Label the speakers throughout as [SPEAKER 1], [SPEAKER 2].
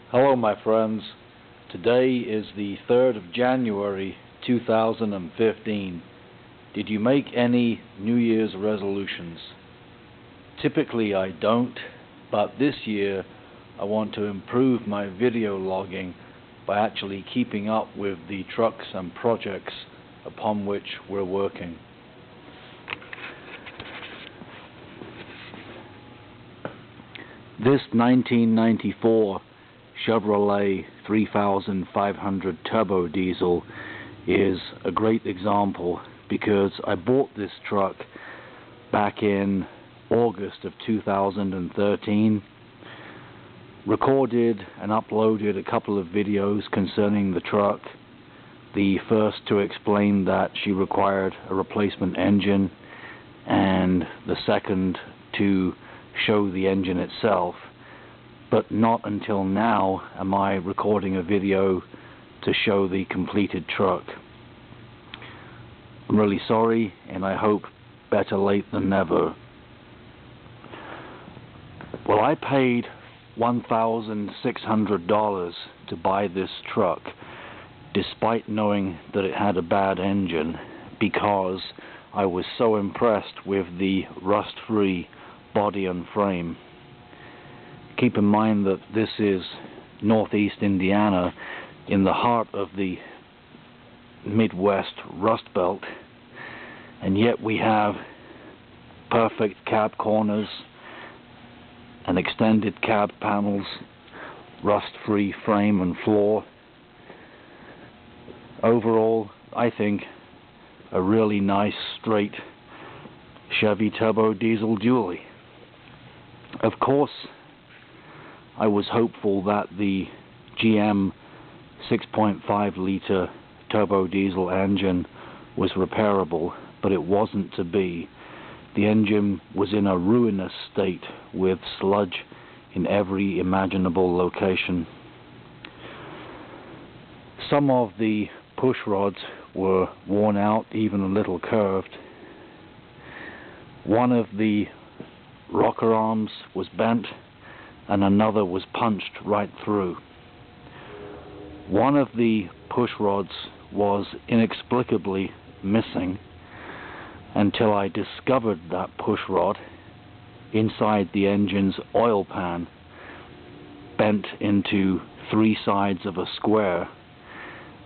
[SPEAKER 1] Hello my friends, today is the 3rd of January 2015. Did you make any New Year's resolutions? Typically I don't, but this year I want to improve my video logging by actually keeping up with the trucks and projects upon which we're working. This 1994 Chevrolet 3500 turbo diesel is a great example because I bought this truck back in August of 2013, recorded and uploaded a couple of videos concerning the truck. The first to explain that she required a replacement engine, and the second to show the engine itself. But not until now am I recording a video to show the completed truck. I'm really sorry, and I hope better late than never. Well, I paid $1,600 to buy this truck, despite knowing that it had a bad engine, because I was so impressed with the rust-free body and frame. Keep in mind that this is northeast Indiana, in the heart of the Midwest Rust Belt, and yet we have perfect cab corners and extended cab panels, rust-free frame and floor. Overall, I think a really nice straight Chevy turbo diesel dually. Of course, I was hopeful that the GM 6.5 liter turbo diesel engine was repairable, but it wasn't to be. The engine was in a ruinous state with sludge in every imaginable location. Some of the push rods were worn out, even a little curved. One of the rocker arms was bent, and another was punched right through. One of the push rods was inexplicably missing until I discovered that push rod inside the engine's oil pan, bent into 3 sides of a square,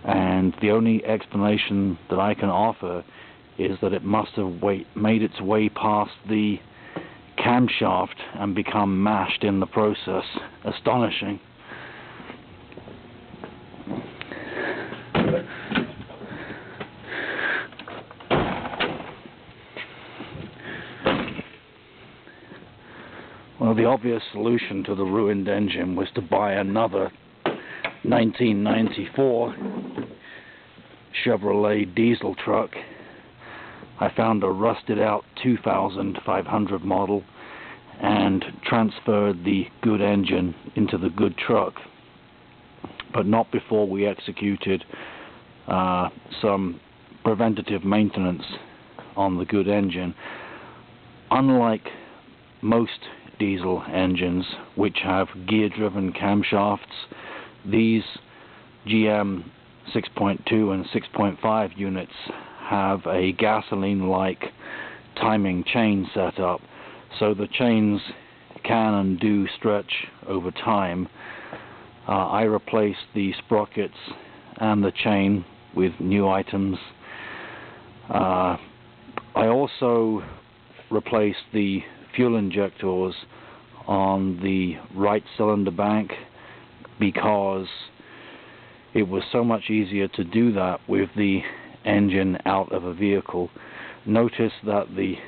[SPEAKER 1] and the only explanation that I can offer is that it must have made its way past the camshaft and become mashed in the process. Astonishing. Well, the obvious solution to the ruined engine was to buy another 1994 Chevrolet diesel truck. I found a rusted out 2500 model and transferred the good engine into the good truck, but not before we executed some preventative maintenance on the good engine. Unlike most diesel engines which have gear driven camshafts, these GM 6.2 and 6.5 units have a gasoline-like timing chain set up, so the chains can and do stretch over time. I replaced the sprockets and the chain with new items. I also replaced the fuel injectors on the right cylinder bank because it was so much easier to do that with the engine out of a vehicle. Notice that the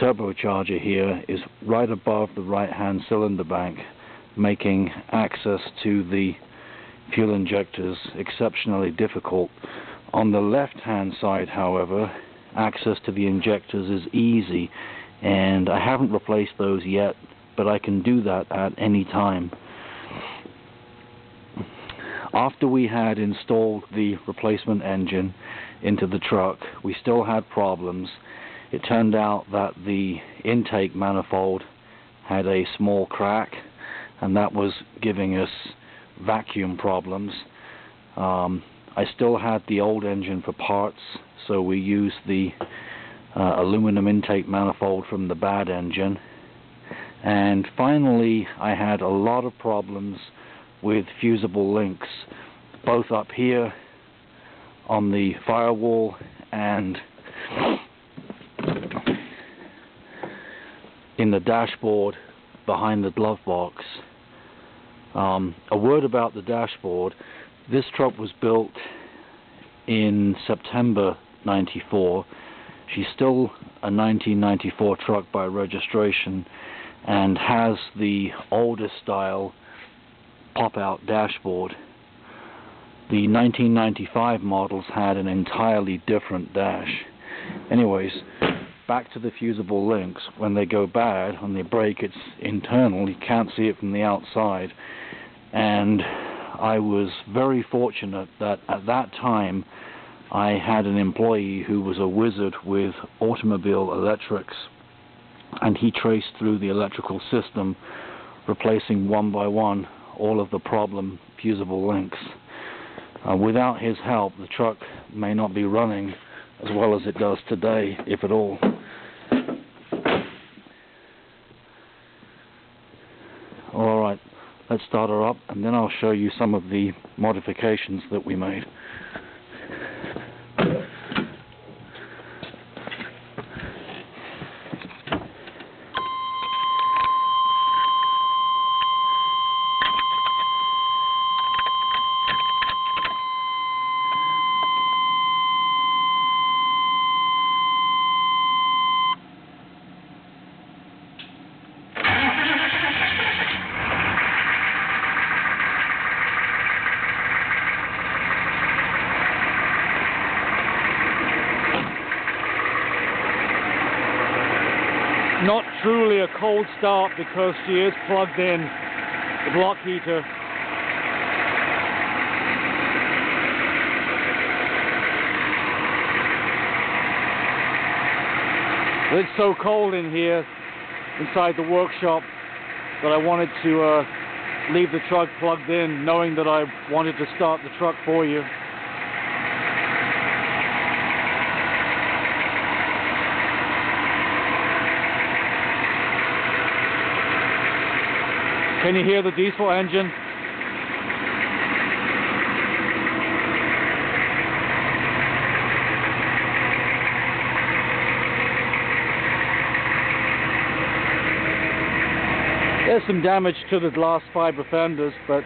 [SPEAKER 1] turbocharger here is right above the right hand cylinder bank, making access to the fuel injectors exceptionally difficult. On the left hand side, however, access to the injectors is easy, and I haven't replaced those yet, but I can do that at any time. After we had installed the replacement engine into the truck, we still had problems. It turned out that the intake manifold had a small crack, and that was giving us vacuum problems. I still had the old engine for parts, so we used the aluminum intake manifold from the bad engine. And finally, I had a lot of problems with fusible links, both up here on the firewall and in the dashboard behind the glove box. A word about the dashboard. This truck was built in September '94. She's still a 1994 truck by registration and has the older style pop-out dashboard. The 1995 models had an entirely different dash. Anyways, back to the fusible links. When they go bad, when they break, it's internal. You can't see it from the outside. And I was very fortunate that at that time I had an employee who was a wizard with automobile electrics, and he traced through the electrical system, replacing one by one all of the problem fusible links. Without his help, the truck may not be running as well as it does today, if at all. Alright, let's start her up, and then I'll show you some of the modifications that we made. Not truly a cold start because she is plugged in, the block heater. It's so cold in here, inside the workshop, that I wanted to leave the truck plugged in, knowing that I wanted to start the truck for you. Can you hear the diesel engine? There's some damage to the glass fiber fenders, but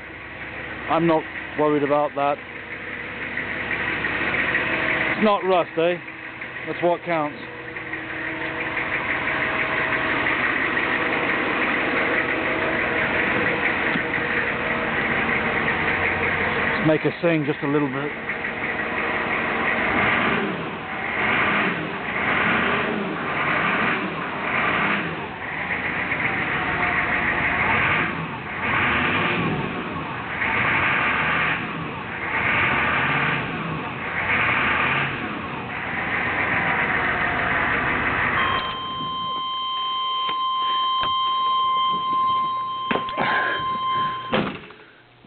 [SPEAKER 1] I'm not worried about that. It's not rust, eh? That's what counts. Make her sing just a little bit.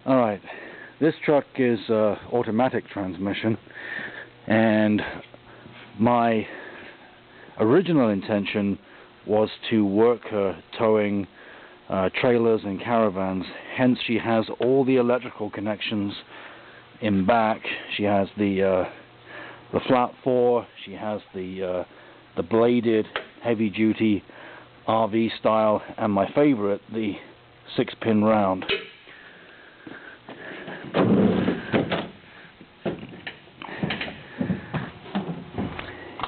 [SPEAKER 1] Alright. This truck is automatic transmission, and my original intention was to work her towing trailers and caravans. Hence, she has all the electrical connections in back. She has the flat 4. She has the bladed heavy-duty RV style, and my favorite, the 6-pin round.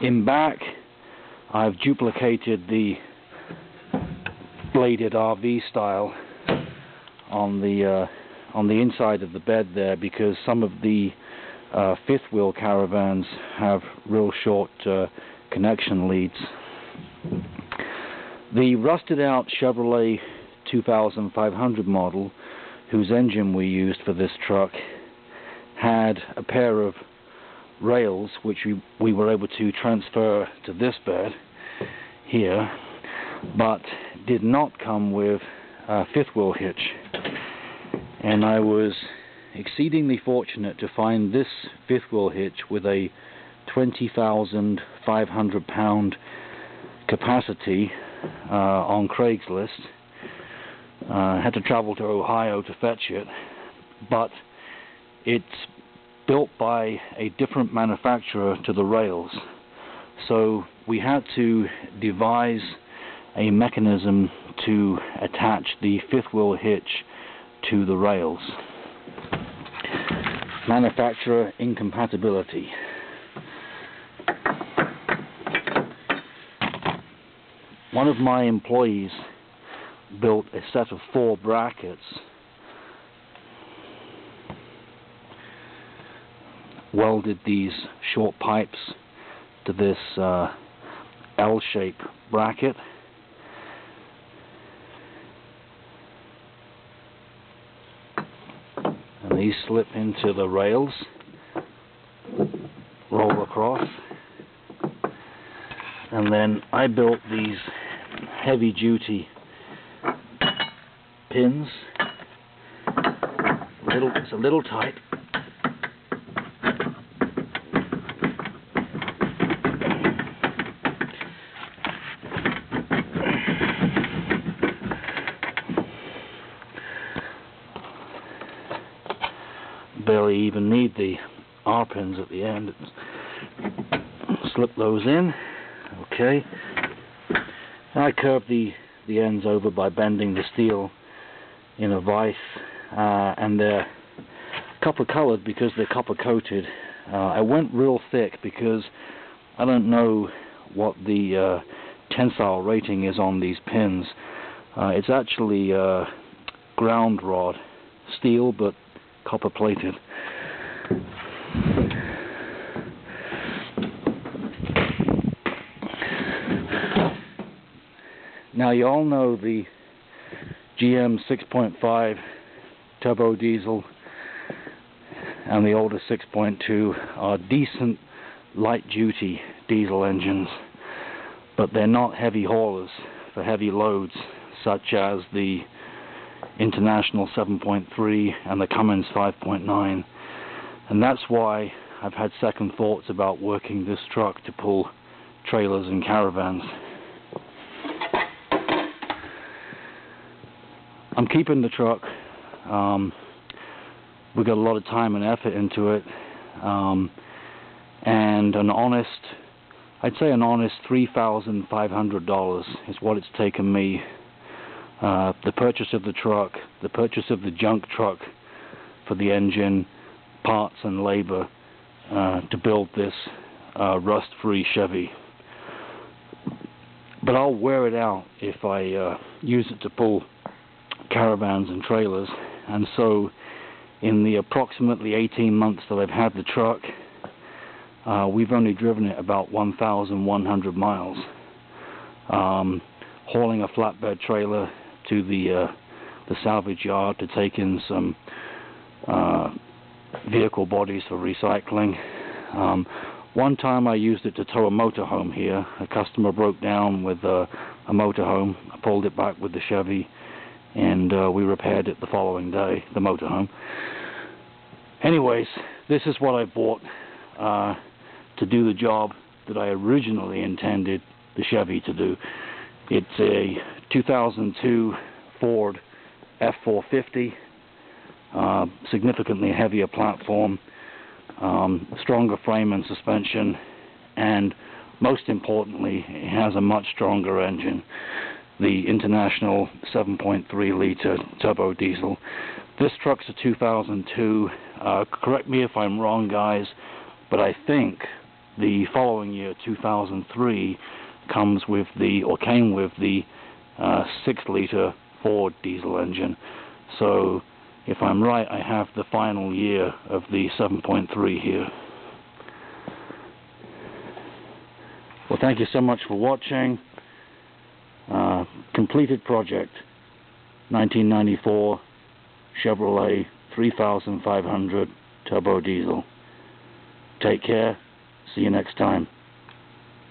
[SPEAKER 1] In back, I've duplicated the bladed RV style on the inside of the bed there, because some of the fifth wheel caravans have real short connection leads. The rusted out Chevrolet 2500 model, whose engine we used for this truck, had a pair of rails which we were able to transfer to this bed here, but did not come with fifth wheel hitch, and I was exceedingly fortunate to find this fifth wheel hitch with a 20,500 pound capacity on Craigslist. I had to travel to Ohio to fetch it, but it's built by a different manufacturer to the rails, so we had to devise a mechanism to attach the fifth wheel hitch to the rails. Manufacturer incompatibility. One of my employees built a set of 4 brackets, welded these short pipes to this L-shaped bracket, and these slip into the rails, roll across, and then I built these heavy-duty pins. It's a little tight. Barely even need the R pins at the end. Slip those in. Okay. I curve the ends over by bending the steel in a vise, and they're copper colored because they're copper coated. I went real thick because I don't know what the tensile rating is on these pins. It's actually ground rod steel, but copper plated. Now, you all know the GM 6.5 turbo diesel and the older 6.2 are decent light-duty diesel engines, but they're not heavy haulers for heavy loads such as the International 7.3 and the Cummins 5.9, and that's why I've had second thoughts about working this truck to pull trailers and caravans. I'm keeping the truck. We got a lot of time and effort into it, and I'd say an honest $3,500 is what it's taken me. The purchase of the truck, the purchase of the junk truck for the engine, parts and labor to build this rust-free Chevy. But I'll wear it out if I use it to pull caravans and trailers, and so in the approximately 18 months that I've had the truck, we've only driven it about 1,100 miles, hauling a flatbed trailer to the salvage yard to take in some vehicle bodies for recycling. One time I used it to tow a motorhome here. A customer broke down with a motorhome. I pulled it back with the Chevy, and we repaired it the following day, the motorhome. Anyways, this is what I bought to do the job that I originally intended the Chevy to do. It's a 2002 Ford F450, significantly heavier platform, stronger frame and suspension, and most importantly, it has a much stronger engine, the International 7.3 liter turbo diesel. This truck's a 2002. Correct me if I'm wrong, guys, but I think the following year, 2003, came with the 6 liter Ford diesel engine. So if I'm right, I have the final year of the 7.3 here. Well, thank you so much for watching. Completed project, 1994 Chevrolet 3500 turbo diesel. Take care. See you next time.